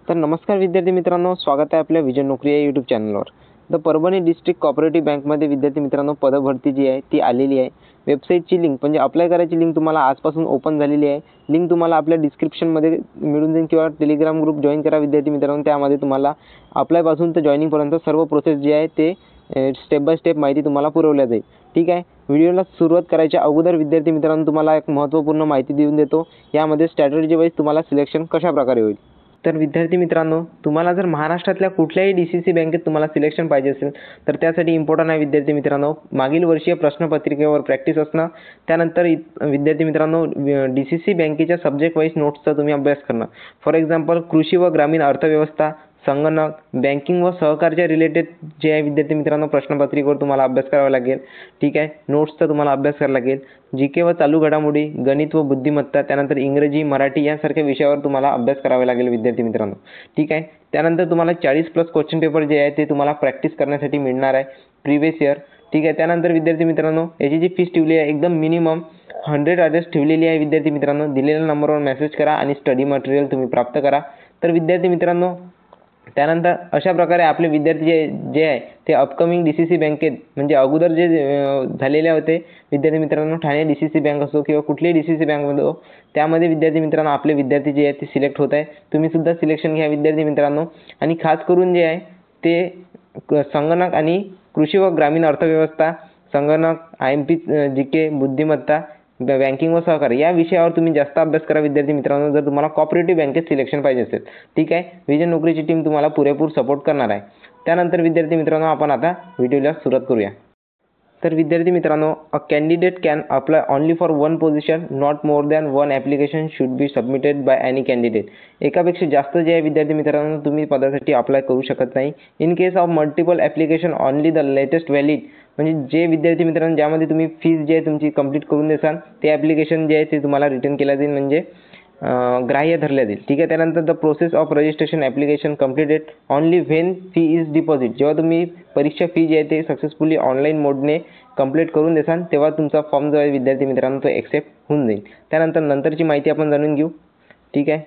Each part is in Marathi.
तर नमस्कार विद्यार्थी मित्रांनो, स्वागत आहे आपल्या विजन नोकरी या यूट्यूब चॅनलवर. द परभणी डिस्ट्रिक्ट कोऑपरेटिव्ह बँकमध्ये विद्यार्थी मित्रांनो पदभरती जी आहे ती आलेली आहे. वेबसाईटची लिंक म्हणजे अप्लाय करायची लिंक तुम्हाला आजपासून ओपन झालेली आहे. लिंक तुम्हाला आपल्या डिस्क्रिप्शनमध्ये मिळून जाईल किंवा टेलिग्राम ग्रुप जॉईन करा विद्यार्थी मित्रांनो. त्यामध्ये तुम्हाला अप्लायपासून तर जॉईनिंगपर्यंत सर्व प्रोसेस जी आहे ते स्टेप बाय स्टेप माहिती तुम्हाला पुरवल्या जाईल. ठीक आहे. व्हिडिओला सुरुवात करायच्या अगोदर विद्यार्थी मित्रांनो तुम्हाला एक महत्त्वपूर्ण माहिती देऊन देतो. यामध्ये स्ट्रॅटेजी वाईज तुम्हाला सिलेक्शन कशा प्रकारे होईल. तर विद्यार्थी मित्रांनो, तुम्हाला जर महाराष्ट्रातल्या कुठल्याही DCC बँकेत तुम्हाला सिलेक्शन पाहिजे असेल तर त्यासाठी इम्पॉर्टंट आहे विद्यार्थी मित्रांनो मागील वर्षीय प्रश्नपत्रिकेवर प्रॅक्टिस असणं. त्यानंतर विद्यार्थी मित्रांनो DCC बँकेच्या सब्जेक्ट वाईज नोट्सचा तुम्ही अभ्यास करणं. फॉर एक्झाम्पल कृषी व ग्रामीण अर्थव्यवस्था, संगणक, बँकिंग व सहकारच्या रिलेटेड जे आहे विद्यार्थी मित्रांनो प्रश्नपत्रिकेवर तुम्हाला अभ्यास करावा लागेल. ठीक आहे. नोट्सचा तुम्हाला अभ्यास करावा लागेल. GK व चालू घडामोडी, गणित व बुद्धिमत्ता, त्यानंतर इंग्रजी, मराठी यासारख्या विषयावर तुम्हाला अभ्यास करावा लागेल विद्यार्थी मित्रांनो. ठीक आहे. त्यानंतर तुम्हाला 40+ क्वेश्चन पेपर जे आहे ते तुम्हाला प्रॅक्टिस करण्यासाठी मिळणार आहे प्रिव्हियस इयर. ठीक आहे. त्यानंतर विद्यार्थी मित्रांनो याची जी फीस ठेवली आहे एकदम मिनिमम 100 अड्रेस ठेवलेली आहे विद्यार्थी मित्रांनो. दिलेल्या नंबरवर मेसेज करा आणि स्टडी मटेरियल तुम्ही प्राप्त करा. तर विद्यार्थी मित्रांनो त्यानंतर अशा प्रकारे आपले विद्यार्थी जे आहे ते अपकमिंग DCC बँकेत म्हणजे अगोदर जे झालेले होते विद्यार्थी मित्रांनो ठाणे DCC बँक असो किंवा कुठलीही DCC बँकमध्ये हो त्यामध्ये विद्यार्थी मित्रांनो आपले विद्यार्थी जे आहेत ते सिलेक्ट होत आहे. तुम्ही सुद्धा सिलेक्शन घ्या विद्यार्थी मित्रांनो. आणि खास करून जे आहे ते संगणक आणि कृषी व ग्रामीण अर्थव्यवस्था, संगणक, IMP, GK, बुद्धिमत्ता, बँकिंग व सहकार या विषयावर तुम्ही जास्त अभ्यास करा विद्यार्थी मित्रांनो जर तुम्हाला कोऑपरेटिव्ह बँकेत सिलेक्शन पाहिजे असेल. ठीक आहे. विजन नोकरीची टीम तुम्हाला पुरेपूर सपोर्ट करणार आहे. त्यानंतर विद्यार्थी मित्रांनो आपण आता व्हिडिओला सुरुवात करूया. तर विद्यार्थी मित्रांनो a candidate can apply only for one position, not more than one application should be submitted by any candidate. एकापेक्षा जास्त जे आहे विद्यार्थी मित्रांनो तुम्ही पदासाठी अप्लाय करू शकत नाही. In case of multiple application only the latest valid म्हणजे जे विद्यार्थी मित्रांनो ज्यामध्ये तुम्ही फीज जे आहे तुमची कंप्लीट करून देसाल ते ॲप्लिकेशन जे आहे ते तुम्हाला रिटर्न केलं जाईल म्हणजे ग्राह्य धरल्या जाईल. ठीक आहे. त्यानंतर the process of registration application completed only when fee is deposit. जेव्हा तुम्ही परीक्षा फी जी आहे ते सक्सेसफुली ऑनलाईन मोडने कंप्लीट करून देसाल तेव्हा तुमचा फॉर्म जो आहे विद्यार्थी मित्रांनो तो एक्सेप्ट होऊन जाईल. त्यानंतर नंतरची माहिती आपण जाणून घेऊ. ठीक आहे.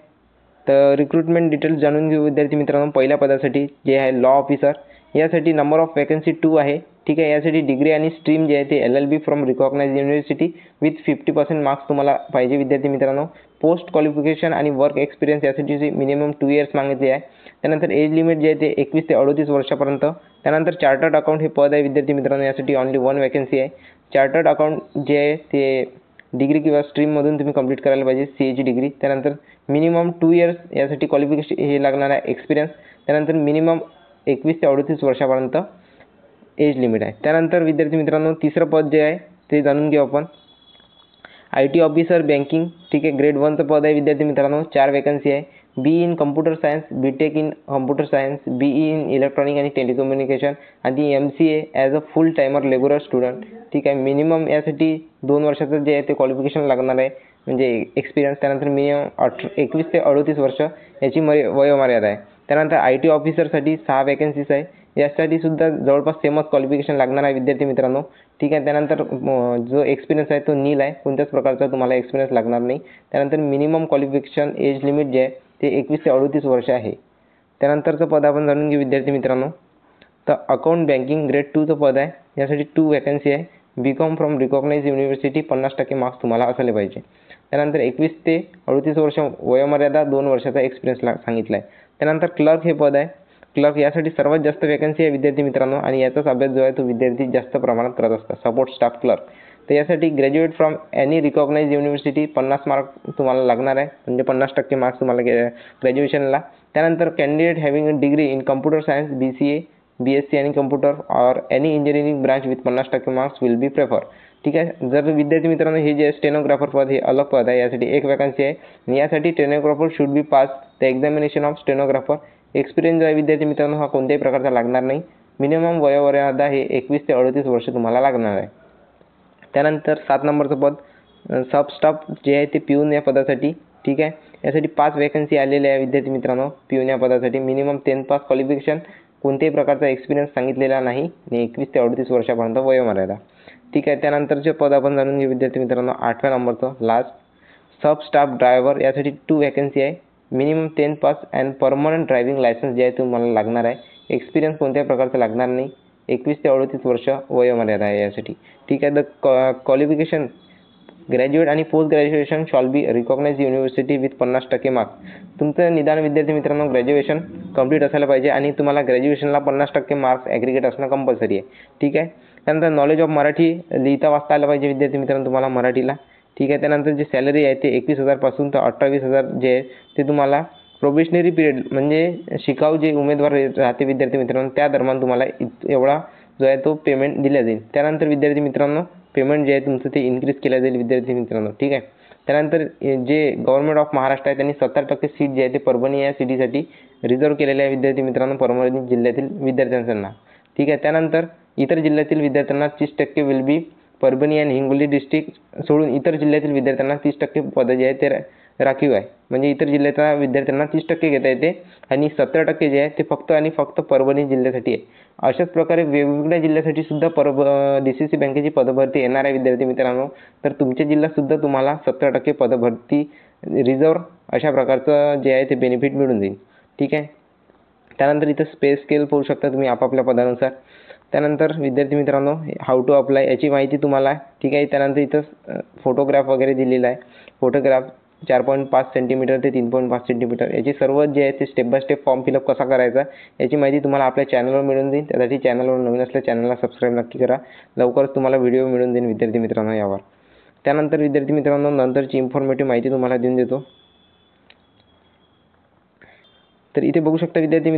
तर रिक्रुटमेंट डिटेल्स जाणून घेऊ विद्यार्थी मित्रांनो. पहिल्या पदासाठी जे आहे लॉ ऑफिसर यासाठी नंबर ऑफ वॅकन्सी 2 आहे. ठीक आहे. यासाठी डिग्री आणि स्ट्रीम जे आहे ते LLB from recognised university with 50% marks तुम्हाला पाहिजे विद्यार्थी मित्रांनो. पोस्ट क्वालिफिकेशन आणि वर्क एक्सपिरियन्स यासाठी मिनिमम 2 इयर्स मागितले आहे. त्यानंतर एज लिमिट जे आहे ते 21 ते 38 वर्षापर्यंत. त्यानंतर चार्टर्ड अकाउंट हे पद आहे विद्यार्थी मित्रांनो. यासाठी ओनली 1 वॅकन्सी आहे. चार्टर्ड अकाउंट जे आहे ते डिग्री किंवा स्ट्रीममधून तुम्ही कंप्लीट करायला पाहिजे CA डिग्री. त्यानंतर मिनिमम 2 इयर्स यासाठी क्वालिफिकेशन हे लागणार आहे एक्सपिरियन्स. त्यानंतर मिनिमम 21 ते 38 वर्षापर्यंत एज लिमिट आहे. त्यानंतर विद्यार्थी मित्रांनो तिसरं पद जे आहे ते जाणून घेऊ आपण. IT officer banking. ठीक आहे. ग्रेड 1चं पद आहे विद्यार्थी मित्रांनो. 4 वॅकन्सी आहे. BE in computer science, BTech in computer science, BE in electronic आणि टेलिकम्युनिकेशन आणि MCA as a full timer labourer student. ठीक आहे. मिनिमम यासाठी 2 वर्षाचं जे आहे ते क्वालिफिकेशन लागणार आहे म्हणजे एक्सपिरियन्स. त्यानंतर मिनिमम 21 ते 38 वर्ष याची वयोमर्यादा आहे. त्यानंतर IT ऑफिसरसाठी 6 वॅकन्सीज आहे. यासाठी सुद्धा जवळपास सेमच क्वालिफिकेशन लागणार आहे विद्यार्थी मित्रांनो. ठीक आहे. त्यानंतर जो एक्सपिरियन्स आहे तो नील आहे. कोणत्याच प्रकारचा तुम्हाला एक्सपिरियन्स लागणार नाही. त्यानंतर मिनिमम क्वालिफिकेशन एज लिमिट जे आहे ते 21 ते 38 वर्ष आहे. त्यानंतरचं पद आपण जाणून घेऊ विद्यार्थी मित्रांनो. तर अकाउंट बँकिंग ग्रेड 2चं पद आहे. यासाठी 2 वॅकन्सी आहे. BCom from recognised university 50% marks तुम्हाला असले पाहिजे. त्यानंतर 21 ते 38 वर्ष वयोमर्यादा 2 वर्षाचा एक्सपिरियन्स सांगितला आहे. त्यानंतर क्लर्क हे पद आहे. क्लर्क यासाठी सर्वात जास्त वॅकन्सी आहे विद्यार्थी मित्रांनो आणि याचाच अभ्यास जो आहे तो विद्यार्थी जास्त प्रमाणात करत असतात. Support staff clerk. तर यासाठी graduate from any recognised university 50 mark तुम्हाला लागणार आहे म्हणजे 50% मार्क्स तुम्हाला ग्रॅज्युएशनला. त्यानंतर candidate having a degree in computer science, BCA, BSc आणि computer or any engineering branch with 50% marks will be prefer. ठीक आहे. जर विद्यार्थी मित्रांनो हे जे स्टेनोग्राफर पद हे अलग पद आहे. यासाठी 1 वॅकन्सी आहे. यासाठी stenographer should be pass the examination of stenographer. Experience आहे विद्यार्थी मित्रांनो हा कोणत्याही प्रकारचा लागणार नाही. मिनिमम वयोमर्यादा हे 21 ते 38 वर्ष तुम्हाला लागणार आहे. त्यानंतर 7 नंबरचं पद सब स्टाफ जे आहे ते पिऊन या पदासाठी. ठीक आहे. यासाठी 5 वॅकन्सी आलेल्या आहे विद्यार्थी मित्रांनो पिऊन या पदासाठी. मिनिमम 10th पास क्वालिफिकेशन, कोणत्याही प्रकारचा एक्सपिरियन्स सांगितलेला नाही आणि 21 ते 38 वर्षापर्यंत वयोमर्यादा. ठीक आहे. त्यानंतरचे पद आपण जाणून घेऊ विद्यार्थी मित्रांनो. 8व्या नंबरचं लास्ट सब स्टाफ ड्रायव्हर. यासाठी 2 वॅकन्सी आहे. Minimum 10th pass and permanent driving licence जे आहे तुम्हाला लागणार आहे. एक्सपिरियन्स कोणत्याही प्रकारचा लागणार नाही. 21 ते 38 वर्ष वयोमर्यादा आहे यासाठी. ठीक आहे. द क्वालिफिकेशन ग्रॅज्युएट आणि post graduation shall be recognise university with 50% marks. तुमचं निदान विद्यार्थी मित्रांनो ग्रॅज्युएशन कंप्लीट असायला पाहिजे आणि तुम्हाला ग्रॅज्युएशनला 50% मार्क्स ॲग्रिगेट असणं कंपल्सरी आहे. ठीक आहे. त्यानंतर नॉलेज ऑफ मराठी लिहिता वाचता आलं पाहिजे विद्यार्थी मित्रांनो तुम्हाला मराठीला. ठीक आहे. त्यानंतर जे सॅलरी आहे ते 21,000 पासून तर 28,000 जे आहे ते तुम्हाला प्रोबेशनरी पिरियड म्हणजे शिकाऊ जे उमेदवार राहते विद्यार्थी मित्रांनो त्या दरम्यान तुम्हाला एवढा जो आहे तो पेमेंट दिला जाईल. त्यानंतर विद्यार्थी मित्रांनो पेमेंट जे आहे तुमचं ते इन्क्रीज केलं जाईल विद्यार्थी मित्रांनो. ठीक आहे. त्यानंतर जे गव्हर्नमेंट ऑफ महाराष्ट्र आहे त्यांनी 70% सीट जे आहे ते परभणी या सिटीसाठी रिझर्व्ह केलेले आहे विद्यार्थी मित्रांनो परभणी जिल्ह्यातील विद्यार्थ्यांना. ठीक आहे. त्यानंतर इतर जिल्ह्यातील विद्यार्थ्यांना 30% विल बी परभणी आणि हिंगोली डिस्ट्रिक्ट सोडून इतर जिल्ह्यातील विद्यार्थ्यांना 30% पदं जे आहे ते राखीव आहे. म्हणजे इतर जिल्ह्याच्या विद्यार्थ्यांना 30% घेता येते आणि 17% जे आहे ते फक्त आणि फक्त परभणी जिल्ह्यासाठी आहे. अशाच प्रकारे वेगवेगळ्या जिल्ह्यासाठी सुद्धा DCC बँकेची पदभरती येणार आहे विद्यार्थी मित्रांनो. तर तुमच्या जिल्ह्यात सुद्धा तुम्हाला 17% पदभरती रिझर्व्ह अशा प्रकारचं जे आहे ते बेनिफिट मिळून जाईल. ठीक आहे. त्यानंतर इथं पे स्केल पाहू शकता तुम्ही आपापल्या पदानुसार. त्यानंतर विद्यार्थी मित्रांनो हाऊ टू अप्लाय याची माहिती तुम्हाला. ठीक आहे. त्यानंतर इथं फोटोग्राफ वगैरे दिलेला आहे. फोटोग्राफ 4.5 सेंटीमीटर ते 3.5 सेंटीमीटर याची सर्व जे आहे ते step by step form fill up कसा करायचा याची माहिती तुम्हाला आपल्या चॅनलवर मिळून जाईल. त्यासाठी चॅनलवर नवीन असल्या चॅनलला सबस्क्राईब नक्की करा. लवकरच तुम्हाला व्हिडिओ मिळून जाईल विद्यार्थी मित्रांनो यावर. त्यानंतर विद्यार्थी मित्रांनो नंतरची इन्फॉर्मेटिव्ह माहिती तुम्हाला देऊन देतो. तर इथे बघू शकता विद्यार्थी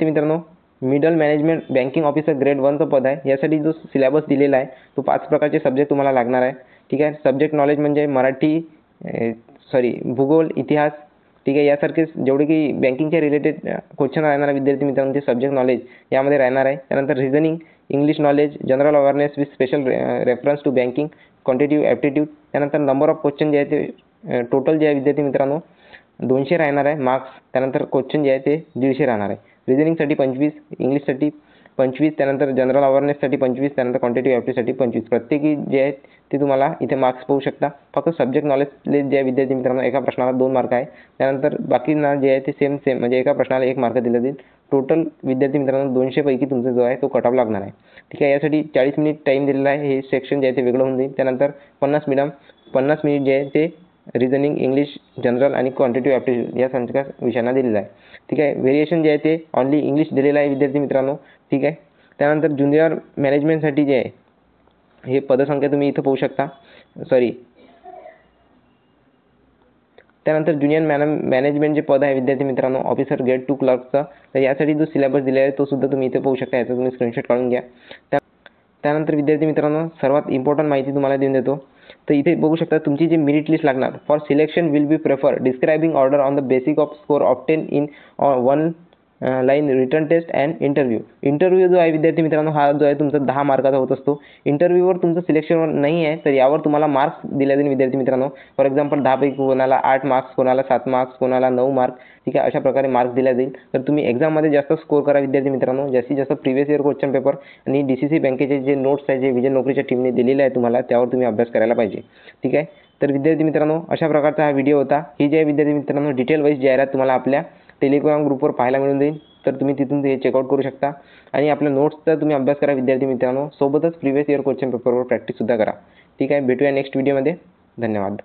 मित्रांनो middle management banking officer grade 1चं पद आहे. यासाठी जो सिलेबस दिलेला आहे तो 5 प्रकारचे सब्जेक्ट तुम्हाला लागणार आहे. ठीक आहे. सब्जेक्ट नॉलेज म्हणजे मराठी भूगोल इतिहास. ठीक आहे. यासारखे जेवढे की बँकिंगच्या रिलेटेड क्वेश्चन राहणार विद्यार्थी मित्रांनो ते सब्जेक्ट नॉलेज यामध्ये राहणार आहे. त्यानंतर reasoning English knowledge general awareness with special reference to banking quantitative aptitude. त्यानंतर नंबर ऑफ क्वेश्चन जे आहे ते टोटल जे आहे विद्यार्थी मित्रांनो 200 राहणार आहे मार्क्स. त्यानंतर क्वेश्चन जे आहे ते 150 राहणार आहे. रिझनिंगसाठी 25, इंग्लिशसाठी 25, त्यानंतर जनरल अवेअरनेससाठी 25, त्यानंतर क्वांटिटिव्ह ॲप्टिट्यूडसाठी 25. प्रत्येकी जे आहेत ते तुम्हाला इथे मार्क्स पाहू शकता. फक्त सब्जेक्ट नॉलेज जे आहे विद्यार्थी मित्रांनो एका प्रश्नाला 2 मार्क आहे. त्यानंतर बाकींना जे आहे ते सेम म्हणजे एका प्रश्नाला 1 मार्क दिला जाईल. टोटल विद्यार्थी मित्रांनो 200 पैकी तुमचा जो आहे तो कट ऑफ लागणार आहे. ठीक आहे. यासाठी 40 मिनिट टाईम दिलेला आहे. हे सेक्शन जे आहे ते वेगळं होऊन जाईल. त्यानंतर 50 मिनिट जे आहे ते रिझनिंग इंग्लिश जनरल आणि क्वांटिटिव्ह ॲप्टिट्यूड या सगळ्या विषयांना दिलेला आहे. ठीक आहे. व्हेरिएशन जे आहे ते ऑनली इंग्लिश दिलेलं आहे विद्यार्थी मित्रांनो. ठीक आहे. त्यानंतर ज्युनियर मॅनेजमेंटसाठी जे आहे हे पदसंख्या तुम्ही इथं पाहू शकता. त्यानंतर ज्युनियर मॅनेजमेंट जे पद आहे विद्यार्थी मित्रांनो ऑफिसर ग्रेड 2 क्लर्कचं तर यासाठी जो सिलेबस दिलेला आहे तो सुद्धा तुम्ही इथे पाहू शकता. याचा तुम्ही स्क्रीनशॉट काढून घ्या. त्यानंतर विद्यार्थी मित्रांनो सर्वात इम्पॉर्टंट माहिती तुम्हाला देऊन देतो. तर इथे बघू शकता तुमची जी मेरिट लिस्ट लागणार for selection will be prefer descending order on the basic of score obtain in 1 line written test and interview जो आहे विद्यार्थी मित्रांनो हा जो आहे तुमचा 10 मार्काचा होत असतो. इंटरव्ह्यूवर तुमचं सिलेक्शन नाही आहे तर यावर तुम्हाला मार्क्स दिले जाईल विद्यार्थी मित्रांनो. फॉर एक्झाम्पल 10 पैकी कोणाला 8 मार्क्स, कोणाला 7 मार्क्स, कोणाला 9 मार्क. ठीक आहे. अशा प्रकारे मार्क्स दिले जाईल. तर तुम्ही एक्झाममध्ये जास्त स्कोर करा विद्यार्थी मित्रांनो. जास्तीत जास्त प्रिव्हियस इयर क्वेश्चन पेपर आणि DCC बँकेचे जे नोट्स आहे जे विजय नोकरीच्या टीमने दिलेले आहे तुम्हाला त्यावर तुम्ही अभ्यास करायला पाहिजे. ठीक आहे. तर विद्यार्थी मित्रांनो अशा प्रकारचा हा व्हिडिओ होता. ही जे विद्यार्थी मित्रांनो डिटेल वाईज जाहिरात तुम्हाला आपल्या टेलिग्राम ग्रुपवर पाहायला मिळून जाईल. तर तुम्ही तिथून ते चेकआउट करू शकता आणि आपल्या नोट्सचा तुम्ही अभ्यास करा विद्यार्थी मित्रांनो. सोबतच प्रिव्हियस इयर क्वेश्चन पेपरवर प्रॅक्टिससुद्धा करा. ठीक आहे. भेटूया नेक्स्ट व्हिडिओमध्ये. धन्यवाद.